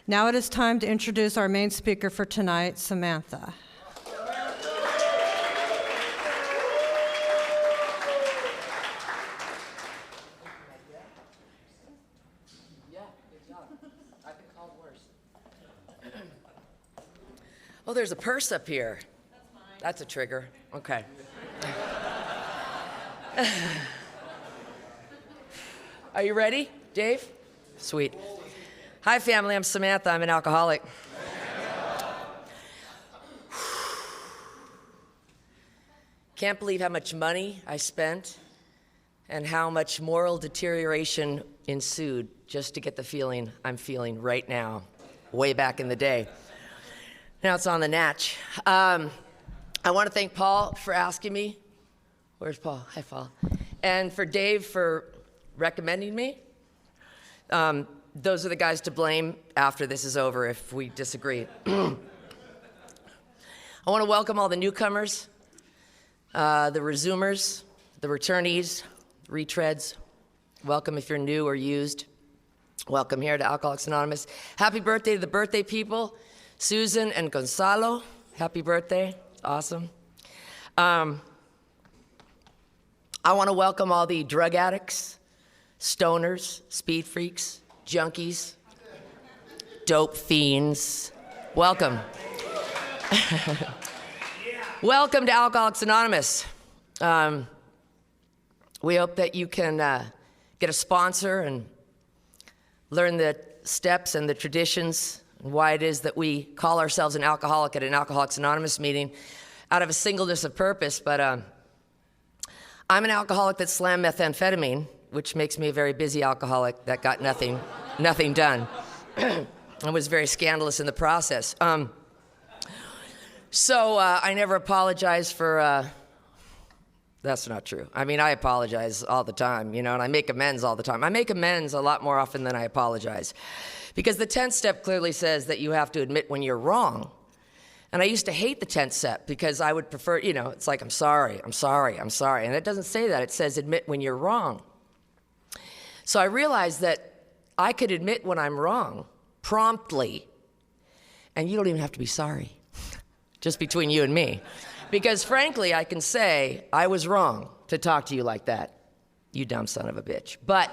Now it is time to introduce our main speaker for tonight, Samantha. Oh, there's a purse up here. That's mine. That's a trigger. Okay. Are you ready, Dave? Sweet. Hi, family. I'm Samantha. I'm an alcoholic. Can't believe how much money I spent and how much moral deterioration ensued just to get the feeling I'm feeling right now, way back in the day. Now it's on the natch. I want to thank Paul for asking me. Where's Paul? Hi, Paul. And for Dave for recommending me. Those are the guys to blame after this is over if we disagree. I want to welcome all the newcomers, the resumers, the returnees, retreads. Welcome if you're new or used. Welcome here to Alcoholics Anonymous. Happy birthday to the birthday people. Susan and Gonzalo, happy birthday. Awesome. I want to welcome all the drug addicts, stoners, speed freaks, junkies, dope fiends. Welcome. Welcome to Alcoholics Anonymous. We hope that you can get a sponsor and learn the steps and the traditions and why it is that we call ourselves an alcoholic at an Alcoholics Anonymous meeting out of a singleness of purpose. But I'm an alcoholic that slammed methamphetamine, which makes me a very busy alcoholic that got nothing done. I was very scandalous in the process. So I never apologize for, that's not true. I mean, I apologize all the time, and I make amends all the time. I make amends a lot more often than I apologize. Because the 10th step clearly says that you have to admit when you're wrong. And I used to hate the 10th step because I would prefer, it's like, I'm sorry. And it doesn't say that. It says admit when you're wrong. So I realized that I could admit when I'm wrong promptly. And you don't even have to be sorry. Just between you and me. Because frankly, I can say, I was wrong to talk to you like that. You dumb son of a bitch. But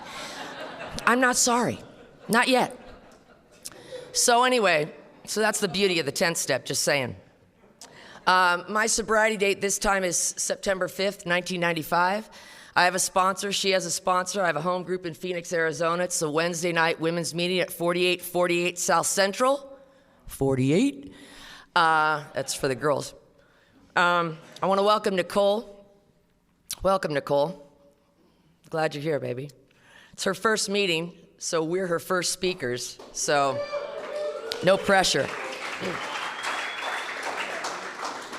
I'm not sorry. Not yet. So anyway, that's the beauty of the 10th step, just saying. My sobriety date this time is September 5th, 1995. I have a sponsor. She has a sponsor. I have a home group in Phoenix, Arizona. It's a Wednesday night women's meeting at 4848 South Central. 48? That's for the girls. I want to welcome Nicole. Welcome, Nicole. Glad you're here, baby. It's her first meeting, so we're her first speakers. So no pressure.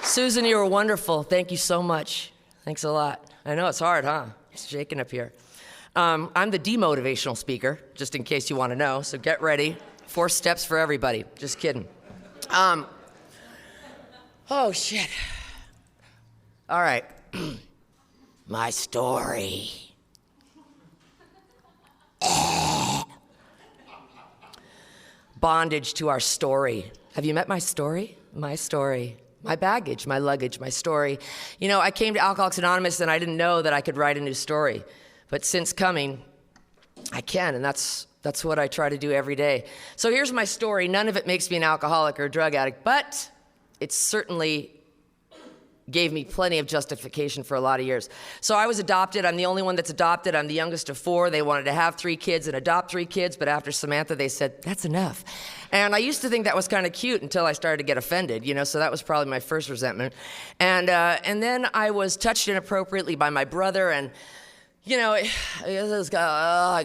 Susan, you were wonderful. Thank you so much. Thanks a lot. I know it's hard, huh? It's shaking up here. I'm the demotivational speaker, just in case you want to know, so get ready. 4 steps for everybody. Just kidding. Oh, shit. All right. My story. Bondage to our story. Have you met my story? My story. My baggage, my luggage, my story. I came to Alcoholics Anonymous and I didn't know that I could write a new story. But since coming, I can, and that's what I try to do every day. So here's my story. None of it makes me an alcoholic or a drug addict, but it certainly gave me plenty of justification for a lot of years. So I was adopted. I'm the only one that's adopted. I'm the youngest of 4. They wanted to have 3 kids and adopt 3 kids, but after Samantha, they said, that's enough. And I used to think that was kind of cute until I started to get offended, so that was probably my first resentment. And then I was touched inappropriately by my brother, and I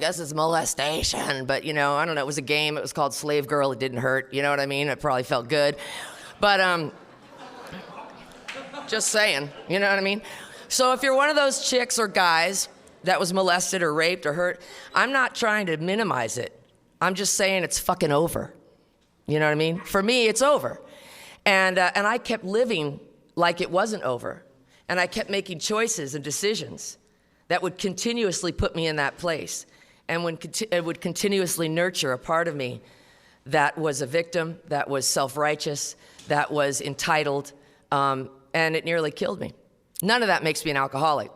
guess it's molestation, but I don't know, it was a game. It was called Slave Girl. It didn't hurt, you know what I mean? It probably felt good. But just saying, you know what I mean? So if you're one of those chicks or guys that was molested or raped or hurt, I'm not trying to minimize it. I'm just saying it's fucking over. You know what I mean? For me, it's over. And I kept living like it wasn't over. And I kept making choices and decisions that would continuously put me in that place and it would continuously nurture a part of me that was a victim, that was self-righteous, that was entitled, and it nearly killed me. None of that makes me an alcoholic.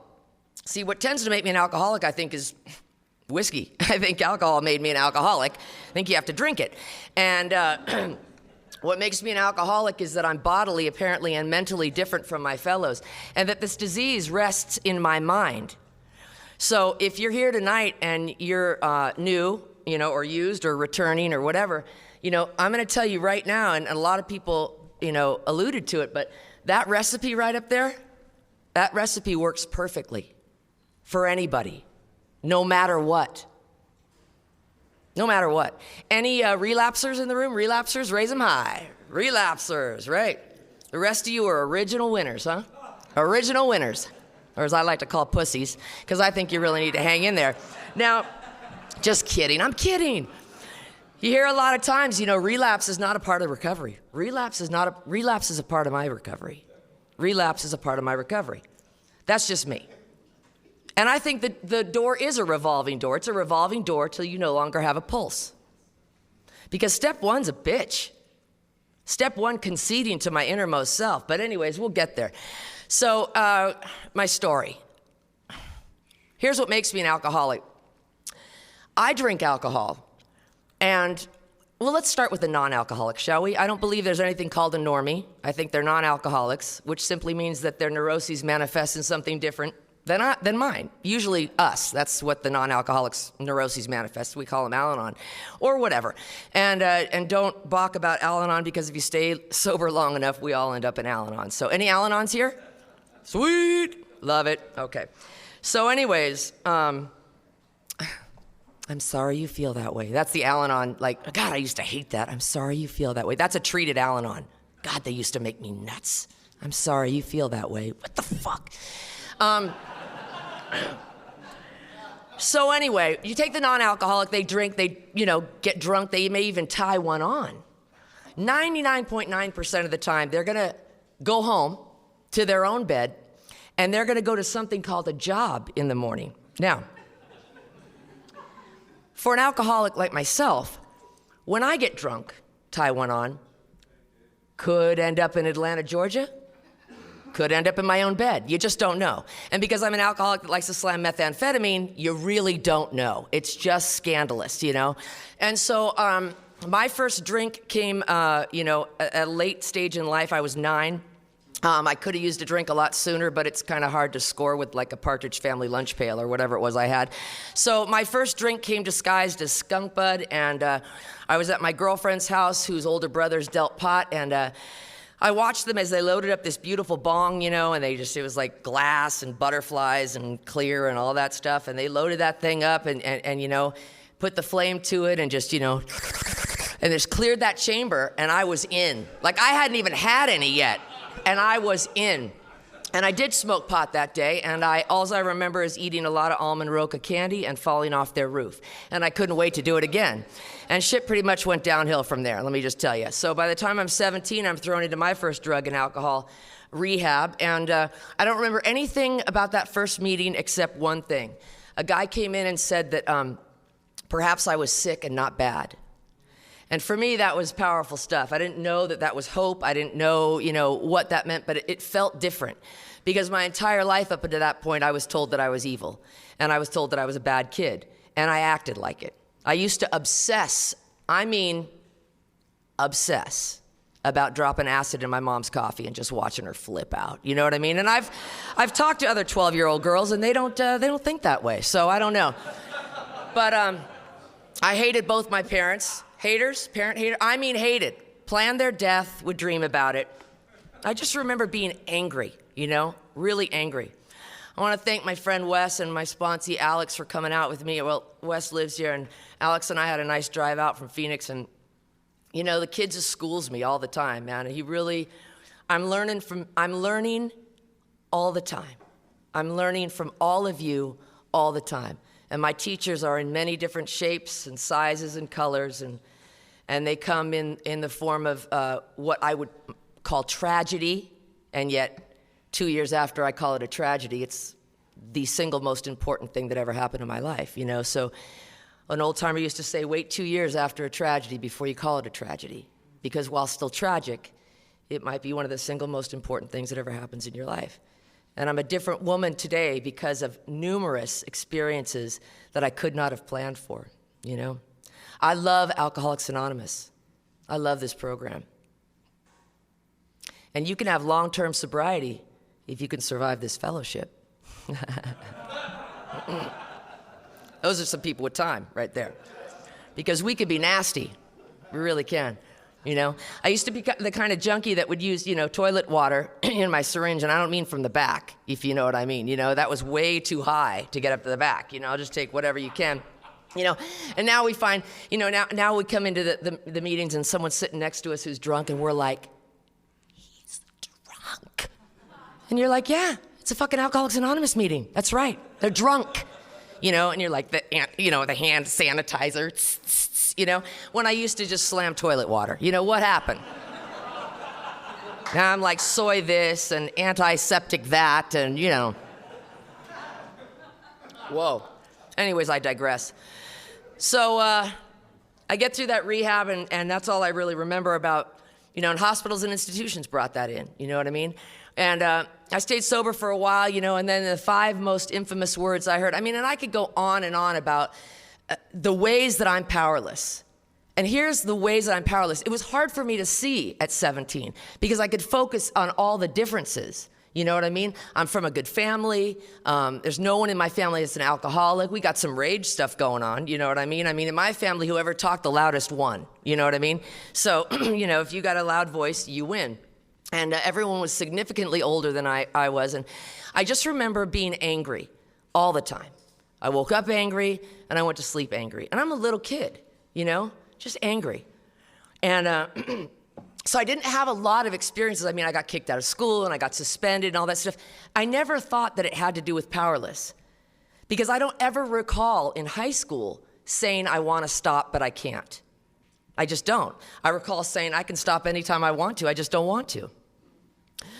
See, what tends to make me an alcoholic, I think, is whiskey. I think alcohol made me an alcoholic. I think you have to drink it. And what makes me an alcoholic is that I'm bodily, apparently, and mentally different from my fellows, and that this disease rests in my mind. So if you're here tonight and you're new, or used or returning or whatever, I'm going to tell you right now, and a lot of people, alluded to it, but that recipe right up there, that recipe works perfectly for anybody, no matter what. No matter what. Any relapsers in the room? Relapsers, raise them high. Relapsers, right. The rest of you are original winners, huh? Original winners. Or as I like to call pussies, because I think you really need to hang in there. Now, just kidding. I'm kidding. You hear a lot of times, relapse is not a part of recovery. Relapse is a part of my recovery. Relapse is a part of my recovery. That's just me. And I think that the door is a revolving door. It's a revolving door till you no longer have a pulse. Because step one's a bitch. Step one, conceding to my innermost self. But anyways, we'll get there. So, my story. Here's what makes me an alcoholic. I drink alcohol. And, well, let's start with the non-alcoholic, shall we? I don't believe there's anything called a normie. I think they're non-alcoholics, which simply means that their neuroses manifest in something different than mine. Usually us. That's what the non-alcoholics' neuroses manifest. We call them Al-Anon or whatever. And don't balk about Al-Anon, because if you stay sober long enough, we all end up in Al-Anon. So any Al-Anons here? Sweet. Love it. Okay. So anyways, I'm sorry you feel that way. That's the Al-Anon, God, I used to hate that. I'm sorry you feel that way. That's a treated Al-Anon. God, they used to make me nuts. I'm sorry you feel that way. What the fuck? So anyway, you take the non-alcoholic, they drink, they, get drunk, they may even tie one on. 99.9% of the time, they're gonna go home to their own bed, and they're gonna go to something called a job in the morning. Now, for an alcoholic like myself, when I get drunk, tie one on, could end up in Atlanta, Georgia, could end up in my own bed. You just don't know. And because I'm an alcoholic that likes to slam methamphetamine, you really don't know. It's just scandalous, And so my first drink came, at a late stage in life. I was 9. I could have used a drink a lot sooner, but it's kind of hard to score with a Partridge Family lunch pail or whatever it was I had. So my first drink came disguised as skunk bud, and I was at my girlfriend's house, whose older brothers dealt pot, and I watched them as they loaded up this beautiful bong, and it was like glass and butterflies and clear and all that stuff, and they loaded that thing up and put the flame to it and just, and just cleared that chamber, and I was in. I hadn't even had any yet. And I was in. And I did smoke pot that day, and all I remember is eating a lot of almond roca candy and falling off their roof. And I couldn't wait to do it again. And shit pretty much went downhill from there, let me just tell you. So by the time I'm 17, I'm thrown into my first drug and alcohol rehab, and I don't remember anything about that first meeting except one thing. A guy came in and said that perhaps I was sick and not bad. And for me, that was powerful stuff. I didn't know that was hope. I didn't know, what that meant, but it felt different. Because my entire life up until that point, I was told that I was evil. And I was told that I was a bad kid. And I acted like it. I used to obsess about dropping acid in my mom's coffee and just watching her flip out. You know what I mean? And I've talked to other 12-year-old girls, and they don't think that way. So I don't know. But I hated both my parents. Haters, parent hater, hated. Planned their death, would dream about it. I just remember being angry, really angry. I want to thank my friend Wes and my sponsee Alex for coming out with me. Well, Wes lives here, and Alex and I had a nice drive out from Phoenix, and the kid just schools me all the time, man. And I'm learning all the time. I'm learning from all of you all the time. And my teachers are in many different shapes and sizes and colors, and they come in the form of what I would call tragedy, and yet 2 years after I call it a tragedy, it's the single most important thing that ever happened in my life, So An old timer used to say, wait 2 years after a tragedy before you call it a tragedy. Because while still tragic, it might be one of the single most important things that ever happens in your life. And I'm a different woman today because of numerous experiences that I could not have planned for, you know? I love Alcoholics Anonymous. I love this program. And you can have long-term sobriety if you can survive this fellowship. Those are some people with time right there. Because we can be nasty. We really can. You know, I used to be the kind of junkie that would use, you know, toilet water in my syringe, and I don't mean from the back, if you know what I mean. You know, that was way too high to get up to the back. You know, I'll just take whatever you can. You know, and now we find, you know, now we come into the meetings and someone's sitting next to us who's drunk, and we're like, he's drunk. And you're like, yeah, it's a fucking Alcoholics Anonymous meeting. That's right, they're drunk. You know, and you're like, the hand sanitizer, tss, tss, tss, you know, when I used to just slam toilet water. You know, what happened? Now I'm like soy this and antiseptic that and, you know. Whoa. Anyways, I digress. So I get through that rehab, and that's all I really remember about, you know, and hospitals and institutions brought that in, you know what I mean? And I stayed sober for a while, you know, and then the 5 most infamous words I heard. I mean, and I could go on and on about the ways that I'm powerless. And here's the ways that I'm powerless. It was hard for me to see at 17 because I could focus on all the differences. You know what I mean? I'm from a good family. There's no one in my family that's an alcoholic. We got some rage stuff going on. You know what I mean? I mean, in my family, whoever talked the loudest won. You know what I mean? So, you know, if you got a loud voice, you win. And everyone was significantly older than I was. And I just remember being angry all the time. I woke up angry, and I went to sleep angry. And I'm a little kid, you know, just angry. And so I didn't have a lot of experiences. I mean, I got kicked out of school, and I got suspended and all that stuff. I never thought that it had to do with powerless. Because I don't ever recall in high school saying I want to stop, but I can't. I just don't. I recall saying I can stop anytime I want to. I just don't want to.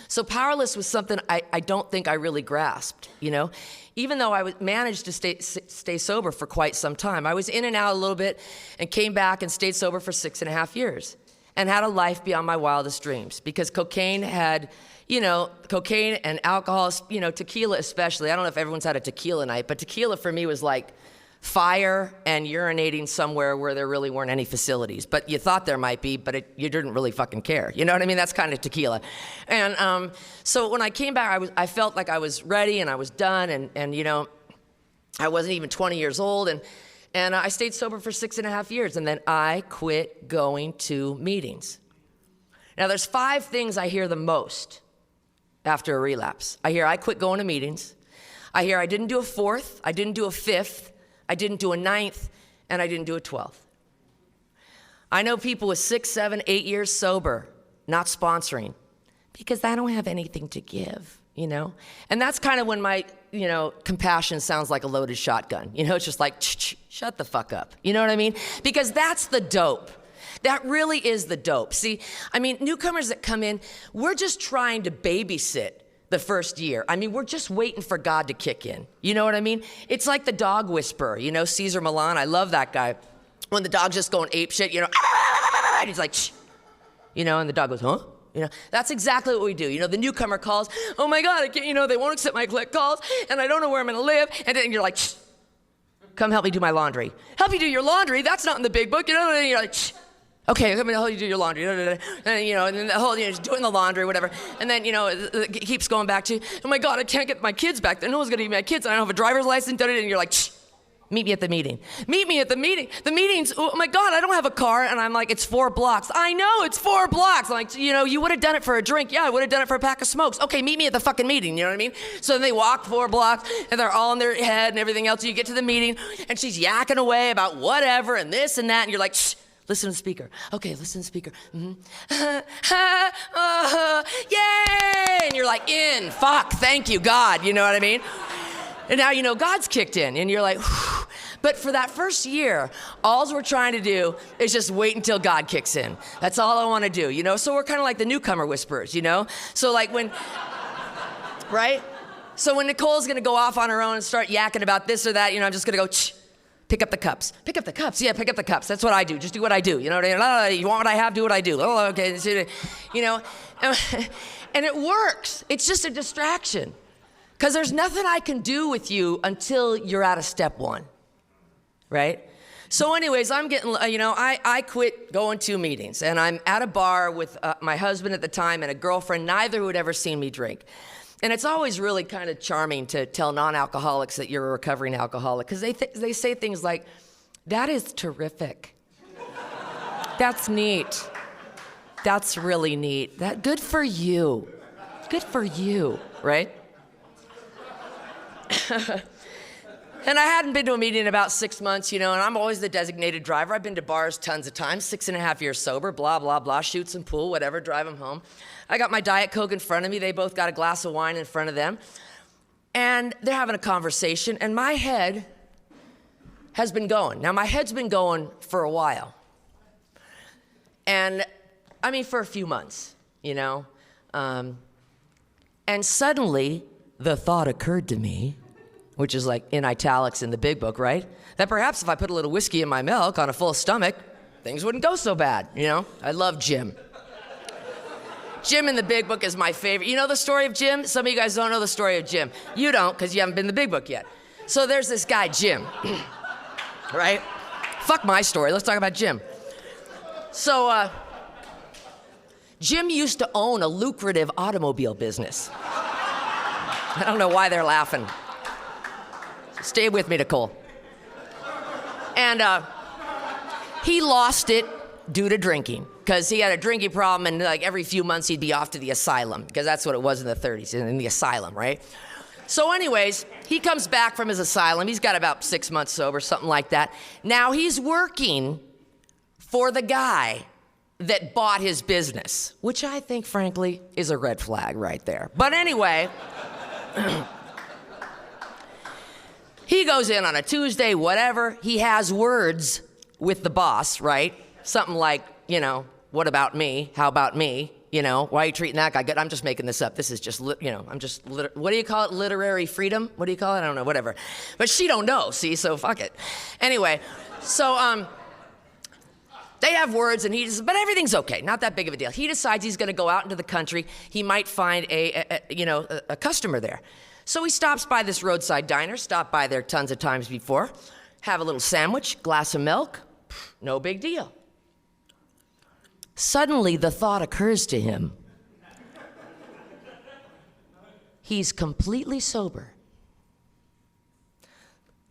So powerless was something I don't think I really grasped, you know? Even though I managed to stay sober for quite some time. I was in and out a little bit and came back and stayed sober for 6.5 years and had a life beyond my wildest dreams because cocaine had, you know, cocaine and alcohol, you know, tequila especially. I don't know if everyone's had a tequila night, but tequila for me was like fire and urinating somewhere where there really weren't any facilities. But you thought there might be, but you didn't really fucking care. You know what I mean? That's kind of tequila. And so when I came back, I felt like I was ready and I was done. And you know, I wasn't even 20 years old. And I stayed sober for 6.5 years. And then I quit going to meetings. Now, there's 5 things I hear the most after a relapse. I hear I quit going to meetings. I hear I didn't do a 4th. I didn't do a 5th. I didn't do a 9th, and I didn't do a 12th. I know people with 6, 7, 8 years sober, not sponsoring, because I don't have anything to give, you know? And that's kind of when my, you know, compassion sounds like a loaded shotgun. You know, it's just like, shut the fuck up. You know what I mean? Because that's the dope. That really is the dope. See, I mean, newcomers that come in, we're just trying to babysit the first year. I mean, we're just waiting for God to kick in. You know what I mean? It's like the dog whisperer, you know, Cesar Millan. I love that guy. When the dog's just going ape shit, you know, and he's like, shh, you know, and the dog goes, huh? You know, that's exactly what we do. You know, the newcomer calls, oh my God, I can't, you know, they won't accept my collect calls, and I don't know where I'm gonna live, and then you're like, shh, come help me do my laundry. Help you do your laundry? That's not in the big book, you know, and you're like, shh. Okay, I'm gonna help you do your laundry. And, you know, and then the whole, you know, just doing the laundry, whatever. And then, you know, it keeps going back to, oh my God, I can't get my kids back there. No one's gonna give me my kids, and I don't have a driver's license. And you're like, shh, meet me at the meeting. Meet me at the meeting. The meeting's, oh my God, I don't have a car. And I'm like, it's 4 blocks. I know, it's 4 blocks. I'm like, you know, you would have done it for a drink. Yeah, I would have done it for a pack of smokes. Okay, meet me at the fucking meeting, you know what I mean? So then they walk 4 blocks, and they're all in their head and everything else. You get to the meeting, and she's yakking away about whatever and this and that, and you're like, shh. Listen to the speaker. Okay, listen to the speaker. Yay! And you're like, in, fuck, thank you, God. You know what I mean? And now, you know, God's kicked in, and you're like, whew. But for that first year, all we're trying to do is just wait until God kicks in. That's all I want to do, you know? So we're kind of like the newcomer whisperers, you know? So like when, right? So when Nicole's going to go off on her own and start yakking about this or that, you know, I'm just going to go, shh. Pick up the cups. Pick up the cups. Yeah, pick up the cups. That's what I do. Just do what I do. You know what I mean? You want what I have, do what I do. Oh, okay. You know, and it works. It's just a distraction. Because there's nothing I can do with you until you're out of step one, right? So anyways, I'm getting, I quit going to meetings, and I'm at a bar with my husband at the time and a girlfriend, neither who had ever seen me drink. And it's always really kind of charming to tell non-alcoholics that you're a recovering alcoholic, because they say things like, that is terrific. That's neat. That's really neat. Good for you. Good for you, right? And I hadn't been to a meeting in about 6 months, and I'm always the designated driver. I've been to bars tons of times, 6.5 years sober, blah, blah, blah, shoot some pool, whatever, drive them home. I got my Diet Coke in front of me. They both got a glass of wine in front of them. And they're having a conversation, and my head has been going. Now, my head's been going for a while. And, for a few months, And suddenly, the thought occurred to me, which is like in italics in the big book, right? That perhaps if I put a little whiskey in my milk on a full stomach, things wouldn't go so bad, I love Jim. Jim in the big book is my favorite. You know the story of Jim? Some of you guys don't know the story of Jim. You don't, because you haven't been in the big book yet. So there's this guy, Jim, right? Fuck my story, let's talk about Jim. So, Jim used to own a lucrative automobile business. I don't know why they're laughing. Stay with me, Nicole. And he lost it due to drinking, because he had a drinking problem, and like every few months he'd be off to the asylum, because that's what it was in the 30s, in the asylum, right? So anyways, he comes back from his asylum. He's got about 6 months sober, something like that. Now he's working for the guy that bought his business, which I think, frankly, is a red flag right there. But anyway, he goes in on a Tuesday, whatever. He has words with the boss, right? Something like, what about me? How about me? Why are you treating that guy good? I'm just making this up. This is just, what do you call it? Literary freedom? What do you call it? I don't know, whatever. But she don't know, see, so fuck it. Anyway, so, they have words, and but everything's okay, not that big of a deal. He decides he's gonna go out into the country. He might find a customer there. So he stops by this roadside diner, stopped by there tons of times before, have a little sandwich, glass of milk, no big deal. Suddenly, the thought occurs to him. He's completely sober.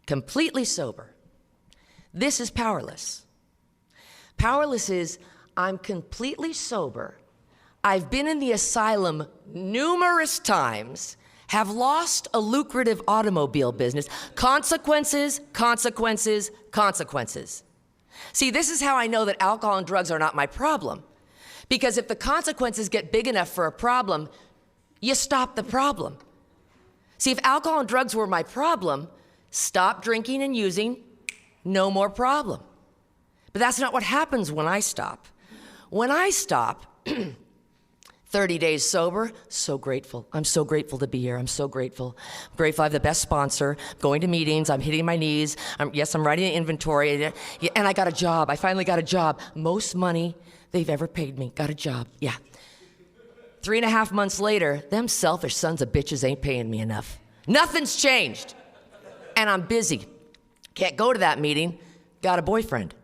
Completely sober. This is powerless. Powerless is, I'm completely sober. I've been in the asylum numerous times, have lost a lucrative automobile business. Consequences, consequences, consequences. See, this is how I know that alcohol and drugs are not my problem. Because if the consequences get big enough for a problem, you stop the problem. See, if alcohol and drugs were my problem, stop drinking and using, no more problem. But that's not what happens when I stop. When I stop, 30 days sober, so grateful. I'm so grateful to be here. I'm so grateful. I'm grateful I have the best sponsor, going to meetings, I'm hitting my knees. I'm writing an inventory, and I got a job. I finally got a job. Most money they've ever paid me. Got a job, yeah. 3.5 months later, them selfish sons of bitches ain't paying me enough. Nothing's changed. And I'm busy. Can't go to that meeting. Got a boyfriend.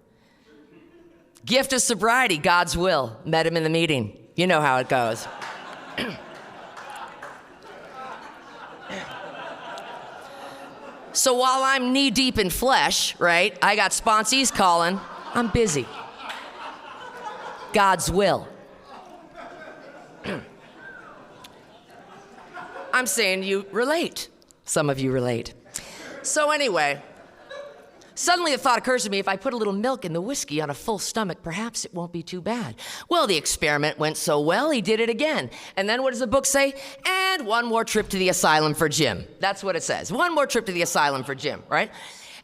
Gift of sobriety, God's will. Met him in the meeting. You know how it goes. So while I'm knee deep in flesh, right, I got sponsees calling, I'm busy. God's will. I'm saying you relate. Some of you relate. So anyway, suddenly the thought occurs to me, if I put a little milk in the whiskey on a full stomach, perhaps it won't be too bad. Well, the experiment went so well, he did it again. And then what does the book say? And one more trip to the asylum for Jim. That's what it says. One more trip to the asylum for Jim, right?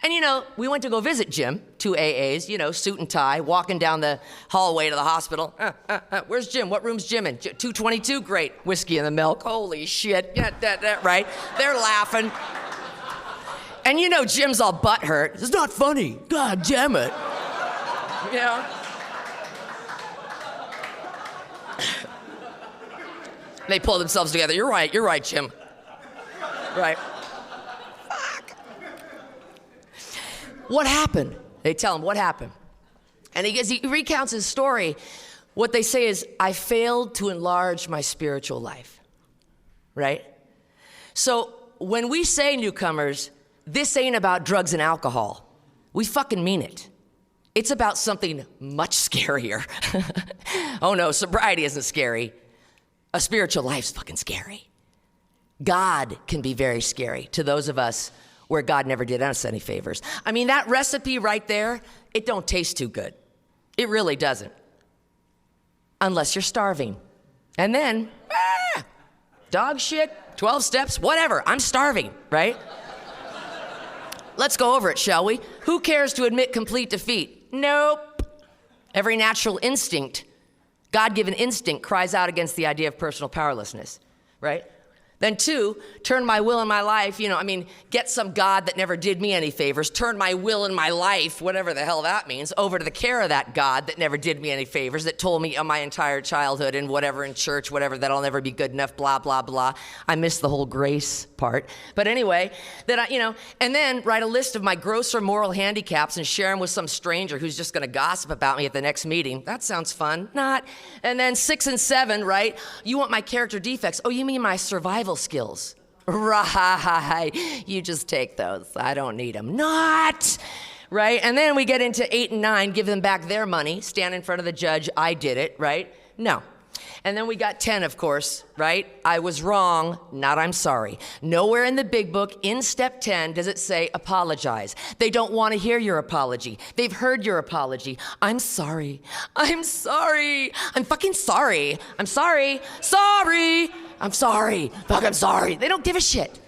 And we went to go visit Jim, 2 AAs, suit and tie, walking down the hallway to the hospital. Where's Jim? What room's Jim in? 222, great. Whiskey in the milk, holy shit, yeah, right? They're laughing. And you know Jim's all butthurt. It's not funny. God damn it. You know? They pull themselves together. You're right, Jim. Right. Fuck. What happened? They tell him what happened. And he recounts his story. What they say is, I failed to enlarge my spiritual life. Right? So when we say, newcomers, this ain't about drugs and alcohol, we fucking mean it. It's about something much scarier. Oh no, sobriety isn't scary. A spiritual life's fucking scary. God can be very scary to those of us where God never did us any favors. I mean, that recipe right there, it don't taste too good. It really doesn't. Unless you're starving. And then, dog shit, 12 steps, whatever, I'm starving, right? Let's go over it, shall we? Who cares to admit complete defeat? Nope. Every natural instinct, God-given instinct, cries out against the idea of personal powerlessness, right? Then 2, turn my will and my life, get some God that never did me any favors, turn my will and my life, whatever the hell that means, over to the care of that God that never did me any favors, that told me my entire childhood and whatever in church, whatever, that I'll never be good enough, blah, blah, blah. I missed the whole grace part. But anyway, and then write a list of my gross or moral handicaps and share them with some stranger who's just gonna gossip about me at the next meeting. That sounds fun. Not. And then 6 and 7, right? You want my character defects. Oh, you mean my survival skills. Right. You just take those. I don't need them. Not. Right? And then we get into 8 and 9, give them back their money, stand in front of the judge, I did it, right? No. And then we got 10, of course, right? I was wrong, not I'm sorry. Nowhere in the big book, in step 10, does it say apologize. They don't want to hear your apology. They've heard your apology. I'm sorry. I'm sorry. I'm fucking sorry. I'm sorry. Sorry. I'm sorry. Fuck, I'm sorry. They don't give a shit.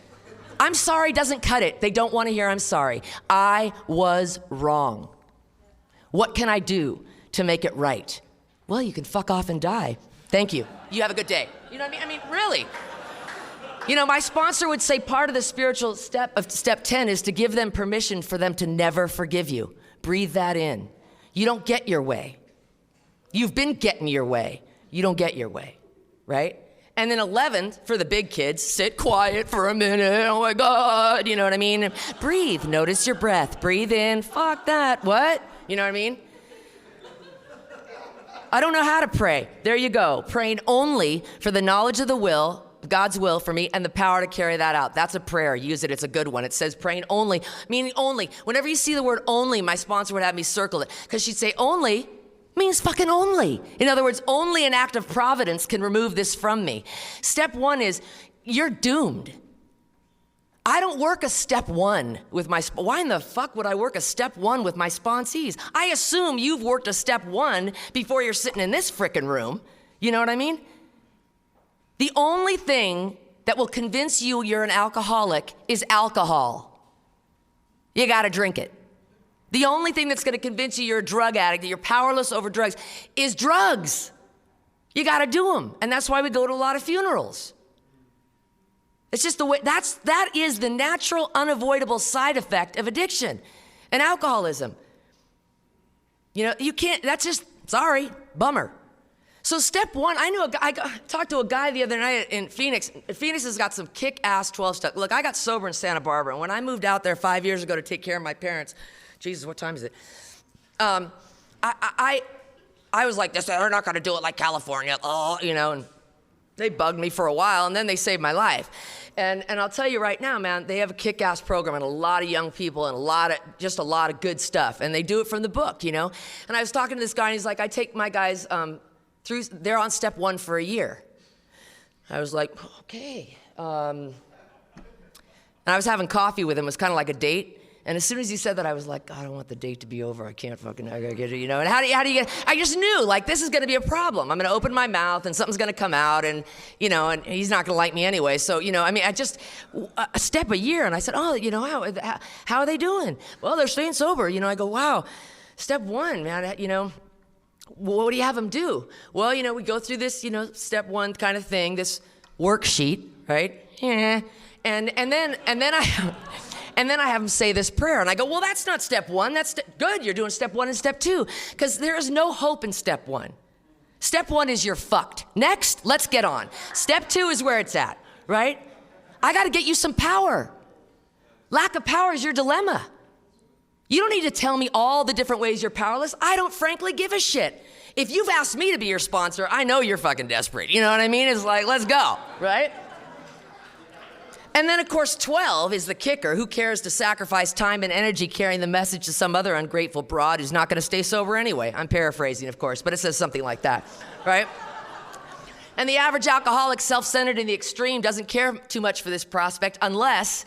I'm sorry doesn't cut it. They don't want to hear I'm sorry. I was wrong. What can I do to make it right? Well, you can fuck off and die. Thank you. You have a good day. You know what I mean? Really. My sponsor would say part of the spiritual step of step 10 is to give them permission for them to never forgive you. Breathe that in. You don't get your way. You've been getting your way. You don't get your way, right? And then 11, for the big kids, sit quiet for a minute. Oh my God, you know what I mean? Breathe, notice your breath. Breathe in, fuck that, what? You know what I mean? I don't know how to pray. There you go. Praying only for the knowledge of the will, God's will for me, and the power to carry that out. That's a prayer. Use it. It's a good one. It says praying only, meaning only. Whenever you see the word only, my sponsor would have me circle it, because she'd say only means fucking only. In other words, only an act of providence can remove this from me. Step 1 is you're doomed. I don't work a step 1 with why in the fuck would I work a step 1 with my sponsees? I assume you've worked a step 1 before you're sitting in this frickin' room. You know what I mean? The only thing that will convince you you're an alcoholic is alcohol. You gotta drink it. The only thing that's gonna convince you you're a drug addict, that you're powerless over drugs, is drugs. You gotta do them. And that's why we go to a lot of funerals. It's just the way, that is the natural, unavoidable side effect of addiction and alcoholism. You can't, that's just, sorry, bummer. So step 1, I talked to a guy the other night in Phoenix. Phoenix has got some kick-ass 12 steps. Look, I got sober in Santa Barbara, and when I moved out there 5 years ago to take care of my parents, Jesus, what time is it? I was like, they're not gonna do it like California, and they bugged me for a while, and then they saved my life. And I'll tell you right now, man, they have a kick-ass program and a lot of young people and a lot of good stuff. And they do it from the book, And I was talking to this guy, and he's like, I take my guys they're on step 1 for a year. I was like, okay. And I was having coffee with him. It was kind of like a date. And as soon as he said that, I was like, God, I don't want the date to be over. I gotta get it, And how do you get, I just knew, this is gonna be a problem. I'm gonna open my mouth and something's gonna come out and he's not gonna like me anyway. So, I just, a step a year. And I said, oh, how are they doing? Well, they're staying sober. I go, wow, step 1, man, what do you have them do? Well, we go through this, step 1 kind of thing, this worksheet, right? Yeah. And then And then I have them say this prayer, and I go, well, that's not step one. That's good. You're doing step one and step two, because there is no hope in step one. Step one is you're fucked. Next, let's get on. Step two is where it's at, right? I got to get you some power. Lack of power is your dilemma. You don't need to tell me all the different ways you're powerless. I don't frankly give a shit. If you've asked me to be your sponsor, I know you're fucking desperate. You know what I mean? It's like, let's go, right? And then, of course, 12 is the kicker. Who cares to sacrifice time and energy carrying the message to some other ungrateful broad who's not going to stay sober anyway? I'm paraphrasing, of course, but it says something like that, right? And the average alcoholic, self-centered in the extreme, doesn't care too much for this prospect unless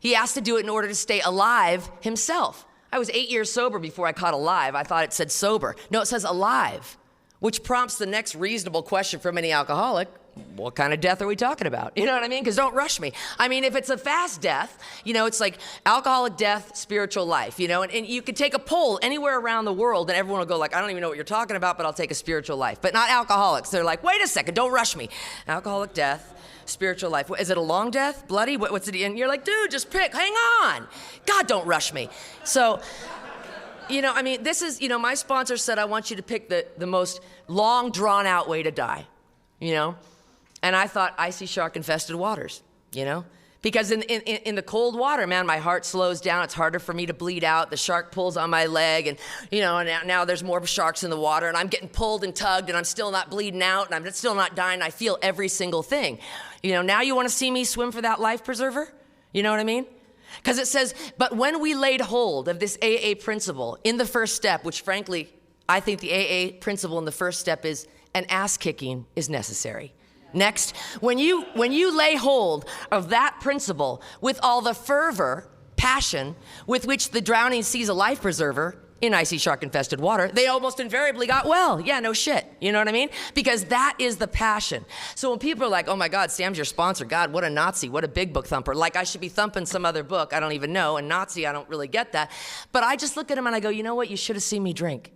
he has to do it in order to stay alive himself. I was 8 years sober before I caught alive. I thought it said sober. No, it says alive, which prompts the next reasonable question from any alcoholic. What kind of death are we talking about? You know what I mean? Because don't rush me. I mean, if it's a fast death, you know, it's like alcoholic death, spiritual life, you know, and you could take a poll anywhere around the world and everyone will go like, I don't even know what you're talking about, but I'll take a spiritual life. But not alcoholics. They're like, wait a second, don't rush me. Alcoholic death, spiritual life. Is it a long death? Bloody? What's it? And you're like, dude, just pick. Hang on. God, don't rush me. So, you know, I mean, this is, you know, my sponsor said, I want you to pick the most long, drawn-out way to die, you know? And I thought icy shark-infested waters, you know? Because in the cold water, man, my heart slows down. It's harder for me to bleed out. The shark pulls on my leg, and, you know, and now there's more sharks in the water, and I'm getting pulled and tugged, and I'm still not bleeding out, and I'm still not dying. I feel every single thing. You know, now you want to see me swim for that life preserver? You know what I mean? Because it says, but when we laid hold of this AA principle in the first step, which frankly, I think the AA principle in the first step is an ass kicking is necessary. Next, when you lay hold of that principle with all the fervor, passion with which the drowning sees a life preserver in icy shark-infested water, they almost invariably got well. Yeah, no shit. You know what I mean? Because that is the passion. So when people are like, oh my God, Sam's your sponsor. God, what a Nazi. What a big book thumper. Like I should be thumping some other book. I don't even know. And Nazi, I don't really get that. But I just look at him and I go, you know what? You should have seen me drink.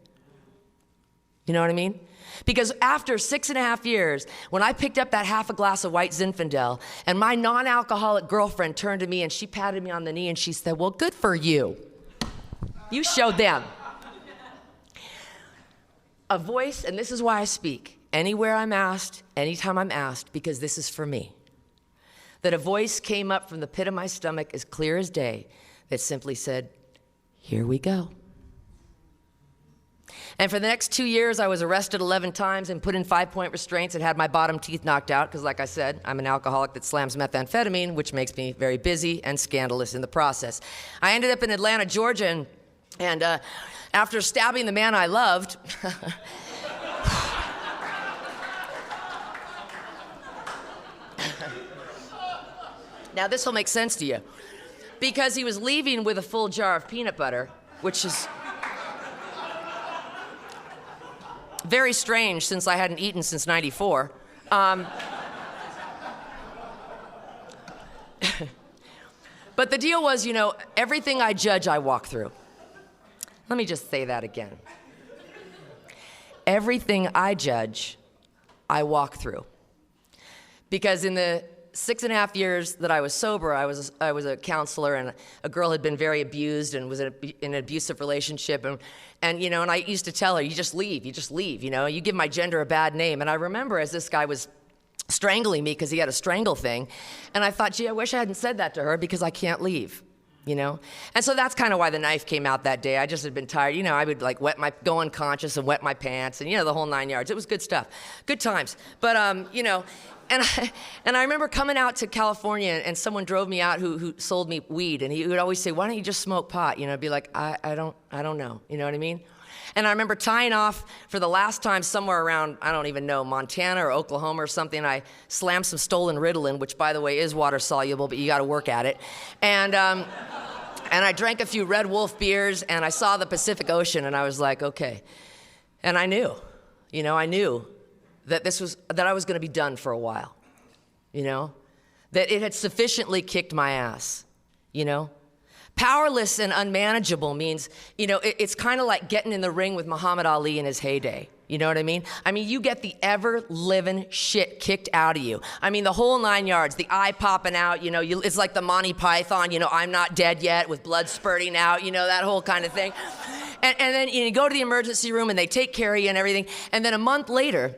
You know what I mean? Because after 6.5 years, when I picked up that half a glass of white Zinfandel, and my non-alcoholic girlfriend turned to me and she patted me on the knee and she said, well, good for you. You showed them. A voice, and this is why I speak, anywhere I'm asked, anytime I'm asked, because this is for me. That a voice came up from the pit of my stomach as clear as day that simply said, here we go. And for the next 2 years, I was arrested 11 times and put in 5-point restraints and had my bottom teeth knocked out because, like I said, I'm an alcoholic that slams methamphetamine, which makes me very busy and scandalous in the process. I ended up in Atlanta, Georgia, and after stabbing the man I loved, now this will make sense to you, because he was leaving with a full jar of peanut butter, which is very strange since I hadn't eaten since '94. But the deal was, you know, everything I judge, I walk through. Let me just say that again. Everything I judge, I walk through. Because in the 6.5 years that I was sober, I was a counselor, and a girl had been very abused and was in an abusive relationship, and you know, and I used to tell her, you just leave, you know, you give my gender a bad name. And I remember as this guy was strangling me because he had a strangle thing, and I thought, gee, I wish I hadn't said that to her because I can't leave, you know? And so that's kind of why the knife came out that day. I just had been tired, you know, I would like go unconscious and wet my pants, and you know, the whole 9 yards. It was good stuff, good times. But you know, and I remember coming out to California, and someone drove me out who sold me weed, and he would always say, why don't you just smoke pot? You know, I'd be like, I don't know, you know what I mean? And I remember tying off for the last time somewhere around, I don't even know, Montana or Oklahoma or something. I slammed some stolen Ritalin, which by the way is water soluble, but you gotta work at it. And I drank a few Red Wolf beers, and I saw the Pacific Ocean, and I was like, okay. And I knew, you know, that I was gonna be done for a while, you know? That it had sufficiently kicked my ass, you know? Powerless and unmanageable means, you know, it's kind of like getting in the ring with Muhammad Ali in his heyday. You know what I mean? I mean, you get the ever-living shit kicked out of you. I mean, the whole 9 yards, the eye popping out, you know, it's like the Monty Python, you know, I'm not dead yet, with blood spurting out, you know, that whole kind of thing. And then you go to the emergency room and they take care of you and everything. And then a month later,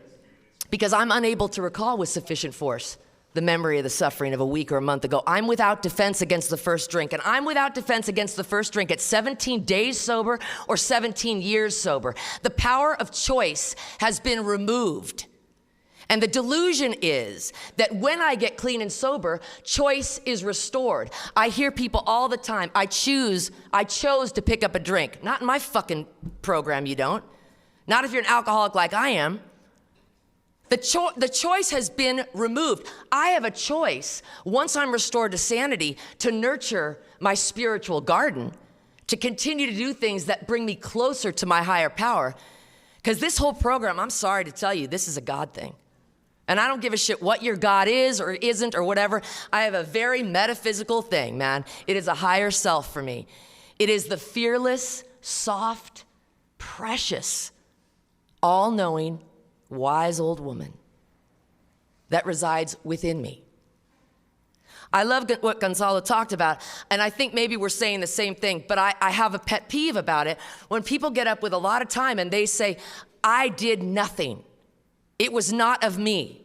because I'm unable to recall with sufficient force the memory of the suffering of a week or a month ago, I'm without defense against the first drink. And I'm without defense against the first drink at 17 days sober or 17 years sober. The power of choice has been removed. And the delusion is that when I get clean and sober, choice is restored. I hear people all the time, I chose to pick up a drink. Not in my fucking program, you don't. Not if you're an alcoholic like I am. The choice has been removed. I have a choice, once I'm restored to sanity, to nurture my spiritual garden, to continue to do things that bring me closer to my higher power. Because this whole program, I'm sorry to tell you, this is a God thing. And I don't give a shit what your God is or isn't or whatever. I have a very metaphysical thing, man. It is a higher self for me. It is the fearless, soft, precious, all-knowing, wise old woman that resides within me. I love what Gonzalo talked about, and I think maybe we're saying the same thing, but I have a pet peeve about it. When people get up with a lot of time and they say, I did nothing. It was not of me.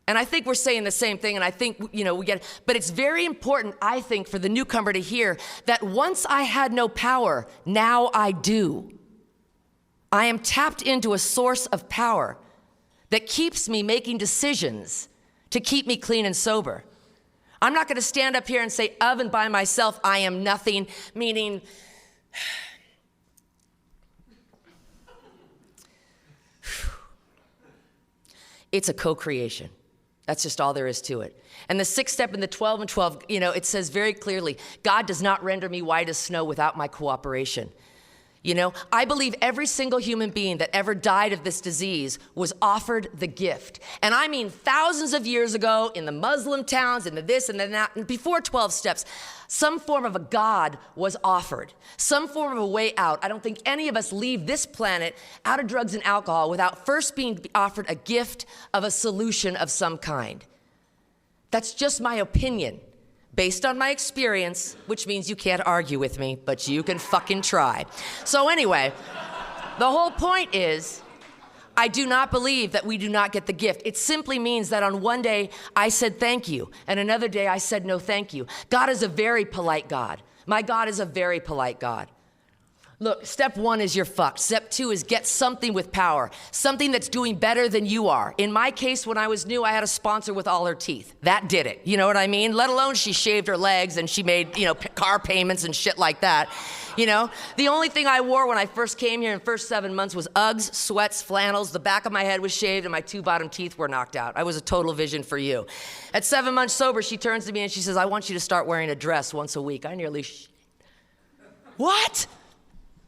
And I think we're saying the same thing, and I think, you know, we get it. But it's very important, I think, for the newcomer to hear that once I had no power, now I do. I am tapped into a source of power that keeps me making decisions to keep me clean and sober. I'm not going to stand up here and say, of and by myself, I am nothing, meaning, it's a co-creation. That's just all there is to it. And the 6th step in the 12 and 12, you know, it says very clearly, God does not render me white as snow without my cooperation. You know, I believe every single human being that ever died of this disease was offered the gift. And I mean thousands of years ago in the Muslim towns, in the this and the that, and before 12 steps, some form of a God was offered, some form of a way out. I don't think any of us leave this planet out of drugs and alcohol without first being offered a gift of a solution of some kind. That's just my opinion. Based on my experience, which means you can't argue with me, but you can fucking try. So anyway, the whole point is, I do not believe that we do not get the gift. It simply means that on one day I said thank you, and another day I said no thank you. God is a very polite God. My God is a very polite God. Look, step 1 is you're fucked. Step 2 is get something with power, something that's doing better than you are. In my case, when I was new, I had a sponsor with all her teeth. That did it. You know what I mean? Let alone she shaved her legs and she made, you know, car payments and shit like that. You know, the only thing I wore when I first came here in the first 7 months was Uggs, sweats, flannels. The back of my head was shaved and my 2 bottom teeth were knocked out. I was a total vision for you. At 7 months sober, she turns to me and she says, I want you to start wearing a dress once a week. I nearly, what?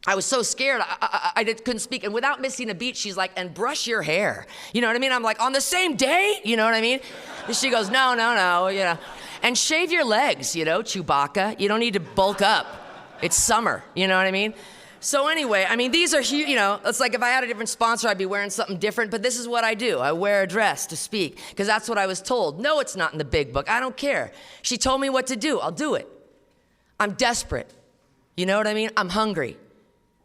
I was so scared, I couldn't speak. And without missing a beat, she's like, and brush your hair. You know what I mean? I'm like, on the same day? You know what I mean? And she goes, no, you know. And shave your legs, you know, Chewbacca. You don't need to bulk up. It's summer, you know what I mean? So anyway, I mean, these are, you know, it's like if I had a different sponsor, I'd be wearing something different, but this is what I do. I wear a dress to speak, because that's what I was told. No, it's not in the big book. I don't care. She told me what to do. I'll do it. I'm desperate. You know what I mean? I'm hungry.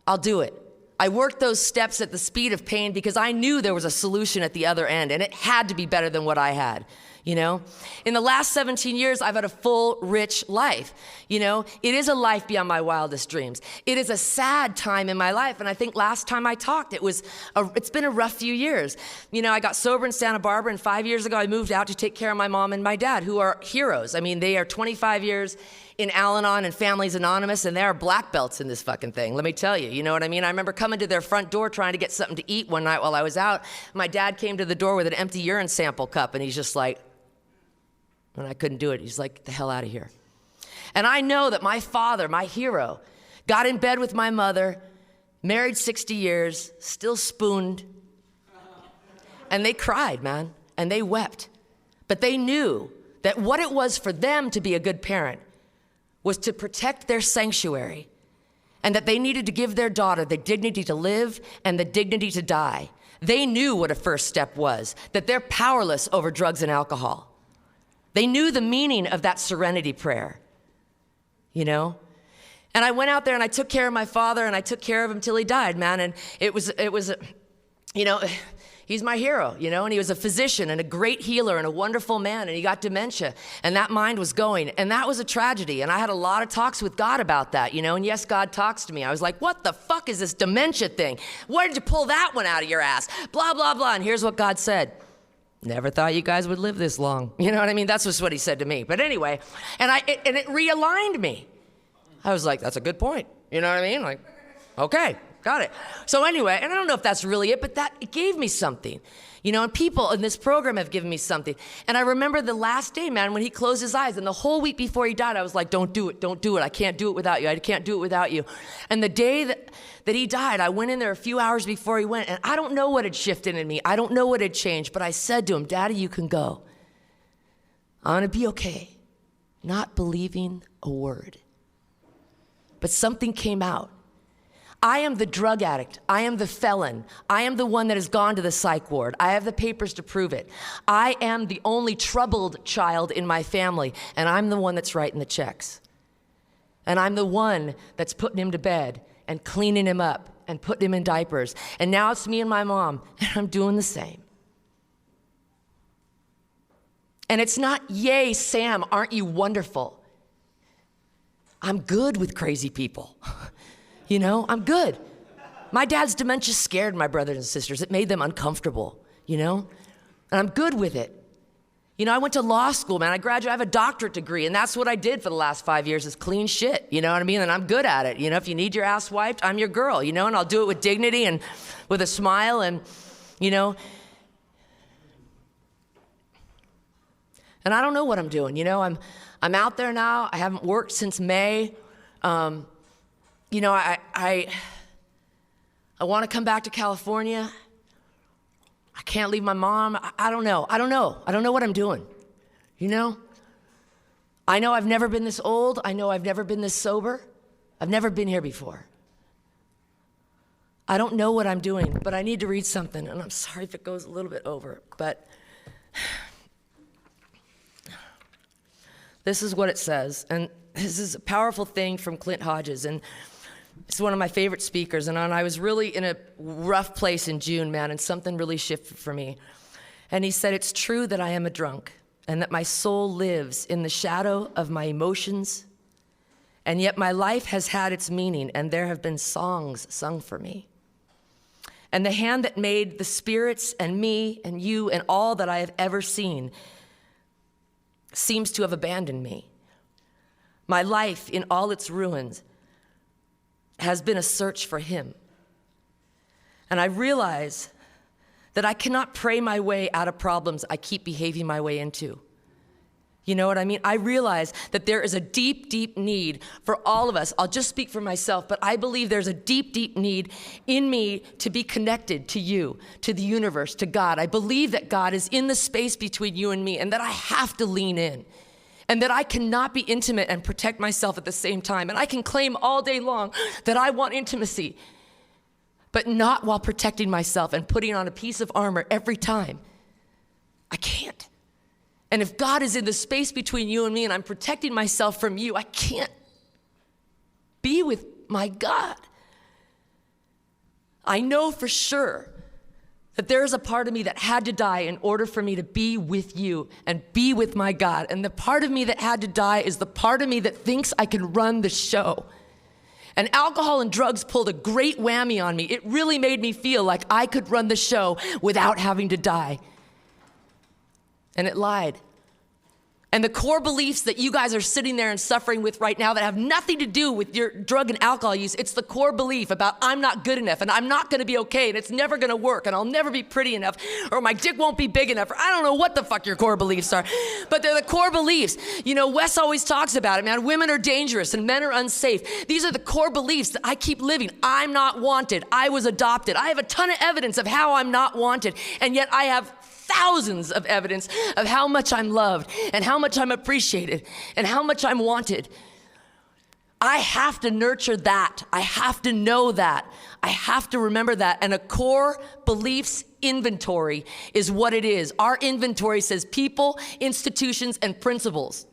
I'll do it. I worked those steps at the speed of pain because I knew there was a solution at the other end, and it had to be better than what I had, you know? In the last 17 years, I've had a full, rich life, you know? It is a life beyond my wildest dreams. It is a sad time in my life, and I think last time I talked, it's been a rough few years. You know, I got sober in Santa Barbara, and 5 years ago, I moved out to take care of my mom and my dad, who are heroes. I mean, they are 25 years in Al-Anon and Families Anonymous, and there are black belts in this fucking thing, let me tell you, you know what I mean? I remember coming to their front door trying to get something to eat one night while I was out. My dad came to the door with an empty urine sample cup, and he's just like, and I couldn't do it. He's like, get the hell out of here. And I know that my father, my hero, got in bed with my mother, married 60 years, still spooned, and they cried, man, and they wept. But they knew that what it was for them to be a good parent was to protect their sanctuary, and that they needed to give their daughter the dignity to live and the dignity to die. They knew what a first step was, that they're powerless over drugs and alcohol. They knew the meaning of that serenity prayer, you know? And I went out there and I took care of my father, and I took care of him till he died, man. And it was, you know, he's my hero, you know, and he was a physician and a great healer and a wonderful man, and he got dementia, and that mind was going, and that was a tragedy. And I had a lot of talks with God about that, you know, and yes, God talks to me. I was like, what the fuck is this dementia thing? Where did you pull that one out of your ass? Blah, blah, blah. And here's what God said. Never thought you guys would live this long. You know what I mean? That's just what he said to me. But anyway, and it realigned me. I was like, that's a good point. You know what I mean? Like, okay, got it. So anyway, and I don't know if that's really it, but it gave me something. You know, and people in this program have given me something. And I remember the last day, man, when he closed his eyes, and the whole week before he died, I was like, don't do it, don't do it. I can't do it without you. I can't do it without you. And the day that he died, I went in there a few hours before he went, and I don't know what had shifted in me. I don't know what had changed, but I said to him, Daddy, you can go. I'm gonna be okay. Not believing a word. But something came out. I am the drug addict. I am the felon. I am the one that has gone to the psych ward. I have the papers to prove it. I am the only troubled child in my family, and I'm the one that's writing the checks. And I'm the one that's putting him to bed and cleaning him up and putting him in diapers. And now it's me and my mom, and I'm doing the same. And it's not, yay, Sam, aren't you wonderful? I'm good with crazy people. You know, I'm good. My dad's dementia scared my brothers and sisters. It made them uncomfortable, you know? And I'm good with it. You know, I went to law school, man. I graduated, I have a doctorate degree, and that's what I did for the last 5 years is clean shit, you know what I mean? And I'm good at it. You know, if you need your ass wiped, I'm your girl, you know? And I'll do it with dignity and with a smile and, you know. And I don't know what I'm doing, you know? I'm out there now. I haven't worked since May. You know, I want to come back to California. I can't leave my mom. I don't know. I don't know what I'm doing, you know? I know I've never been this old. I know I've never been this sober. I've never been here before. I don't know what I'm doing, but I need to read something, and I'm sorry if it goes a little bit over, but this is what it says, and this is a powerful thing from Clint Hodges, and it's one of my favorite speakers, and I was really in a rough place in June, man, and something really shifted for me. And he said, it's true that I am a drunk, and that my soul lives in the shadow of my emotions, and yet my life has had its meaning, and there have been songs sung for me. And the hand that made the spirits and me and you and all that I have ever seen seems to have abandoned me. My life in all its ruins has been a search for him. And I realize that I cannot pray my way out of problems I keep behaving my way into. You know what I mean? I realize that there is a deep, deep need for all of us. I'll just speak for myself, but I believe there's a deep, deep need in me to be connected to you, to the universe, to God. I believe that God is in the space between you and me, and that I have to lean in. And that I cannot be intimate and protect myself at the same time. And I can claim all day long that I want intimacy, but not while protecting myself and putting on a piece of armor every time. I can't. And if God is in the space between you and me and I'm protecting myself from you, I can't be with my God. I know for sure that there is a part of me that had to die in order for me to be with you and be with my God. And the part of me that had to die is the part of me that thinks I can run the show. And alcohol and drugs pulled a great whammy on me. It really made me feel like I could run the show without having to die. And it lied. And the core beliefs that you guys are sitting there and suffering with right now that have nothing to do with your drug and alcohol use, it's the core belief about I'm not good enough and I'm not gonna be okay and it's never gonna work and I'll never be pretty enough or my dick won't be big enough or I don't know what the fuck your core beliefs are, but they're the core beliefs. You know, Wes always talks about it, man. Women are dangerous and men are unsafe. These are the core beliefs that I keep living. I'm not wanted. I was adopted. I have a ton of evidence of how I'm not wanted, and yet I have thousands of evidence of how much I'm loved and how much I'm appreciated and how much I'm wanted. I have to nurture that. I have to know that. I have to remember that. And a core beliefs inventory is what it is. Our inventory says people, institutions, and principles.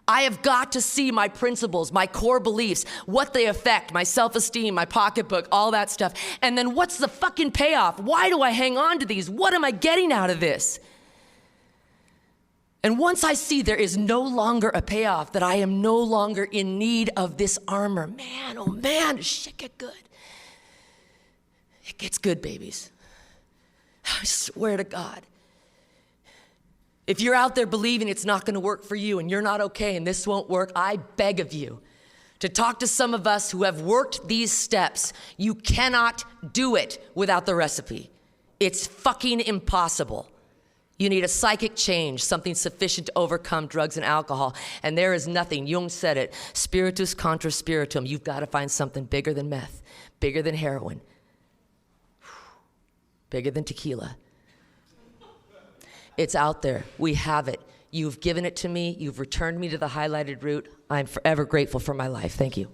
I have got to see my principles, my core beliefs, what they affect, my self-esteem, my pocketbook, all that stuff. And then what's the fucking payoff? Why do I hang on to these? What am I getting out of this? And once I see there is no longer a payoff, that I am no longer in need of this armor, man, oh man, does shit get good. It gets good, babies. I swear to God. If you're out there believing it's not going to work for you and you're not okay and this won't work, I beg of you to talk to some of us who have worked these steps. You cannot do it without the recipe. It's fucking impossible. You need a psychic change, something sufficient to overcome drugs and alcohol. And there is nothing, Jung said it, spiritus contra spiritum. You've got to find something bigger than meth, bigger than heroin, bigger than tequila. It's out there. We have it. You've given it to me. You've returned me to the highlighted route. I'm forever grateful for my life. Thank you.